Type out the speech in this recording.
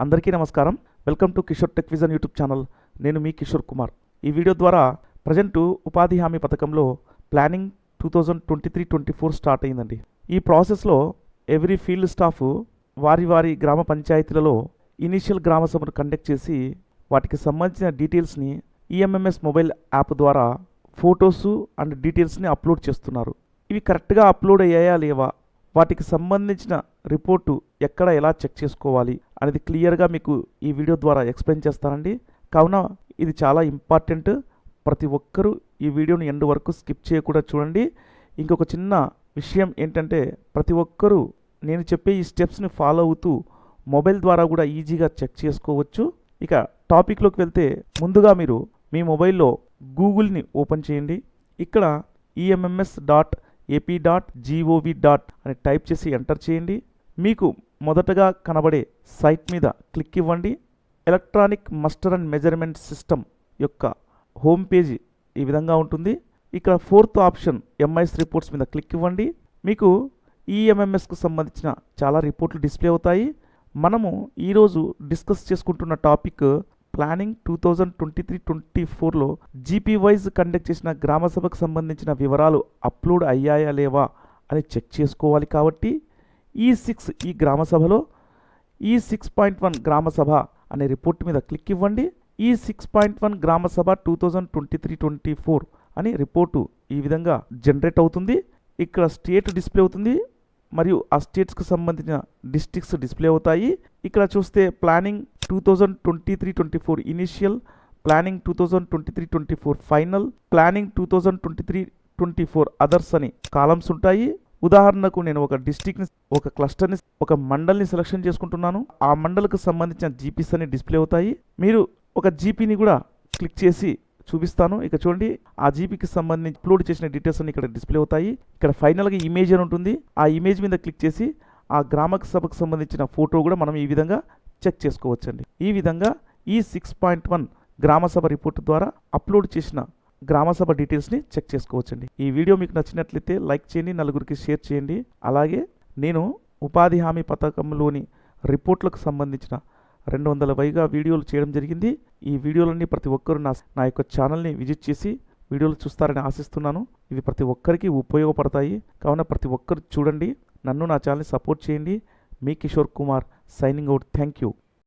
అందరికీ నమస్కారం. Welcome to Kishore tech vision YouTube channel. నేను మీ కిషోర్ కుమార్. ఈ వీడియో ద్వారా ప్రజెంట్ ఉపాధి హామీ పథకంలో ప్లానింగ్ 2023-24 స్టార్ట్ అయిందండి. ఈ ప్రాసెస్లో ఎవ్రీ ఫీల్డ్ స్టాఫ్ వారి గ్రామ పంచాయతీలలో ఇనీషియల్ గ్రామ సభను కండక్ట్ చేసి వాటికి సంబంధించిన డీటెయిల్స్ని eMMS మొబైల్ యాప్ ద్వారా ఫొటోసు అండ్ డీటెయిల్స్ని అప్లోడ్ చేస్తున్నారు. ఇవి కరెక్ట్గా అప్లోడ్ అయ్యాయా లేవా, వాటికి సంబంధించిన రిపోర్టు ఎక్కడ ఎలా చెక్ చేసుకోవాలి అనేది క్లియర్గా మీకు ఈ వీడియో ద్వారా ఎక్స్ప్లెయిన్ చేస్తానండి. కావున ఇది చాలా ఇంపార్టెంట్. ప్రతి ఒక్కరూ ఈ వీడియోని ఎండ్ వరకు స్కిప్ చేయకుండా చూడండి. ఇంకొక చిన్న విషయం ఏంటంటే, ప్రతి ఒక్కరూ నేను చెప్పే ఈ స్టెప్స్ని ఫాలో అవుతూ మొబైల్ ద్వారా కూడా ఈజీగా చెక్ చేసుకోవచ్చు. ఇక టాపిక్లోకి వెళ్తే, ముందుగా మీరు మీ మొబైల్లో గూగుల్ని ఓపెన్ చేయండి. ఇక్కడ eMMS.ap.gov. అని టైప్ చేసి ఎంటర్ చేయండి. మీకు మొదటగా కనబడే సైట్ మీద క్లిక్ ఇవ్వండి. Electronic muster and measurement system యొక్క హోమ్ పేజీ ఈ విధంగా ఉంటుంది. ఇక్కడ 4th ఆప్షన్ ఎంఐఎస్ రిపోర్ట్స్ మీద క్లిక్ ఇవ్వండి. మీకు eMMSకు సంబంధించిన చాలా రిపోర్ట్లు డిస్ప్లే అవుతాయి. మనము ఈరోజు డిస్కస్ చేసుకుంటున్న టాపిక్ ప్లానింగ్ 2023-24లో జీపీ వైజ్ కండక్ట్ చేసిన గ్రామ సభకు సంబంధించిన వివరాలు అప్లోడ్ అయ్యాయా లేవా అని చెక్ చేసుకోవాలి. కాబట్టి ఈ గ్రామ సభలో E6.1 గ్రామ సభ అనే రిపోర్ట్ మీద క్లిక్ ఇవ్వండి. E6.1 గ్రామ సభ 2023-24 అని రిపోర్టు ఈ విధంగా జనరేట్ అవుతుంది. ఇక్కడ స్టేట్ డిస్ప్లే అవుతుంది మరియు ఆ స్టేట్స్కి సంబంధించిన డిస్ట్రిక్ట్స్ డిస్ప్లే అవుతాయి. ఇక్కడ చూస్తే planning 2023-24 initial, planning 2023-24 final, planning 2023-24 others అని కాలమ్స్ ఉంటాయి. ఉదాహరణకు నేను ఒక డిస్ట్రిక్ట్ని, ఒక క్లస్టర్ని, ఒక మండల్ని సెలెక్షన్ చేసుకుంటున్నాను. ఆ మండల్కి సంబంధించిన జీపీస్ అని డిస్ప్లే అవుతాయి. మీరు ఒక జీపీని కూడా క్లిక్ చేసి చూపిస్తాను. ఇక చూడండి, ఆ జీపీకి సంబంధించి అప్లోడ్ చేసిన డీటెయిల్స్ అన్ని ఇక్కడ డిస్ప్లే అవుతాయి. ఇక్కడ ఫైనల్గా ఇమేజ్ అని ఉంటుంది. ఆ ఇమేజ్ మీద క్లిక్ చేసి ఆ గ్రామ సభకు సంబంధించిన ఫోటో కూడా మనం ఈ విధంగా చెక్ చేసుకోవచ్చండి. ఈ విధంగా E6.1 గ్రామ సభ రిపోర్ట్ ద్వారా అప్లోడ్ చేసిన గ్రామ సభ డీటెయిల్స్ని చెక్ చేసుకోవచ్చండి. ఈ వీడియో మీకు నచ్చినట్లయితే లైక్ చేయండి, నలుగురికి షేర్ చేయండి. అలాగే నేను ఉపాధి హామీ పథకంలోని రిపోర్ట్లకు సంబంధించిన 200 పైగా వీడియోలు చేయడం జరిగింది. ఈ వీడియోలన్నీ ప్రతి ఒక్కరూ నా యొక్క ఛానల్ని విజిట్ చేసి వీడియోలు చూస్తారని ఆశిస్తున్నాను. ఇవి ప్రతి ఒక్కరికి ఉపయోగపడతాయి. కావున ప్రతి ఒక్కరు చూడండి, నన్ను నా ఛానల్ని సపోర్ట్ చేయండి. మీ Kishore Kumar signing out. Thank you.